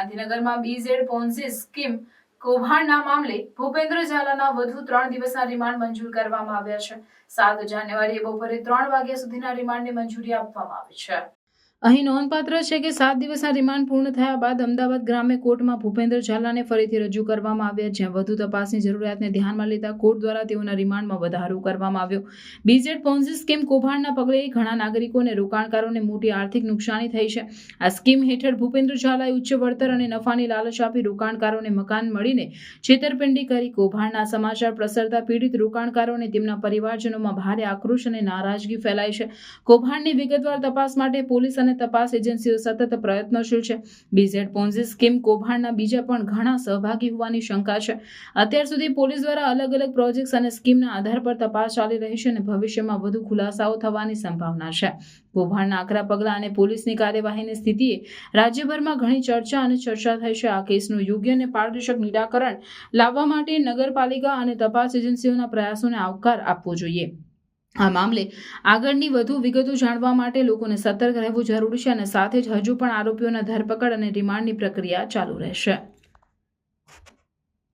ગાંધીનગરમાં BZ Ponzi scheme કૌભાંડના મામલે ભૂપેન્દ્ર ઝાલાના વધુ 3 દિવસના રિમાન્ડ મંજૂર કરવામાં આવ્યા છે। 7 જાન્યુઆરીએ બપોરે 3 વાગ્યા સુધીના રિમાન્ડની મંજૂરી આપવામાં આવી છે। અહીં નોંધપાત્ર છે કે 7 દિવસના રિમાન્ડ પૂર્ણ થયા બાદ અમદાવાદ ગ્રામ્ય કોર્ટમાં ભૂપેન્દ્ર ઝાલાને ફરીથી રજૂ કરવામાં આવ્યા, જ્યાં વધુ તપાસની જરૂરિયાતને ધ્યાનમાં લેતા કોર્ટ દ્વારા તેઓના રિમાન્ડમાં વધારો કરવામાં આવ્યો। BZ પોન્ઝી સ્કીમ કૌભાંડના પગલે ઘણા નાગરિકો અને રોકાણકારોને મોટી આર્થિક નુકસાની થઈ છે। આ સ્કીમ હેઠળ ભૂપેન્દ્ર ઝાલાએ ઉચ્ચ વળતર અને નફાની લાલચ આપી રોકાણકારોને મકાન મળીને છેતરપિંડી કરી। કૌભાંડના સમાચાર પ્રસરતા પીડિત રોકાણકારો અને તેમના પરિવારજનોમાં ભારે આક્રોશ અને નારાજગી ફેલાઈ છે। કૌભાંડની વિગતવાર તપાસ માટે પોલીસ અને તપાસ એજન્સીઓ સતત પ્રયત્નશીલ છે। BZ પોન્ઝી સ્કીમ કૌભાંડના બીજા પણ ઘણા સહભાગી હોવાની શંકા છે। અત્યાર સુધી પોલીસ દ્વારા અલગ અલગ પ્રોજેક્ટ્સ અને સ્કીમના આધાર પર તપાસ ચાલી રહી છે અને ભવિષ્યમાં વધુ ખુલાસાઓ થવાની સંભાવના છે। કૌભાંડના આકરા પગલાં અને પોલીસની કાર્યવાહીની સ્થિતિએ રાજ્યભરમાં ઘણી ચર્ચા થઈ છે। આ કેસનું યોગ્ય અને પારદર્શક નિરાકરણ લાવવા માટે નગરપાલિકા અને તપાસ એજન્સીઓના પ્રયાસોને આવકાર આપવો જોઈએ। આ મામલે આગળની વધુ વિગતો જાણવા માટે લોકોને સતર્ક રહેવું જરૂરી છે અને સાથે જ હજુ પણ આરોપીઓના ધરપકડ અને રિમાન્ડની પ્રક્રિયા ચાલુ રહેશે।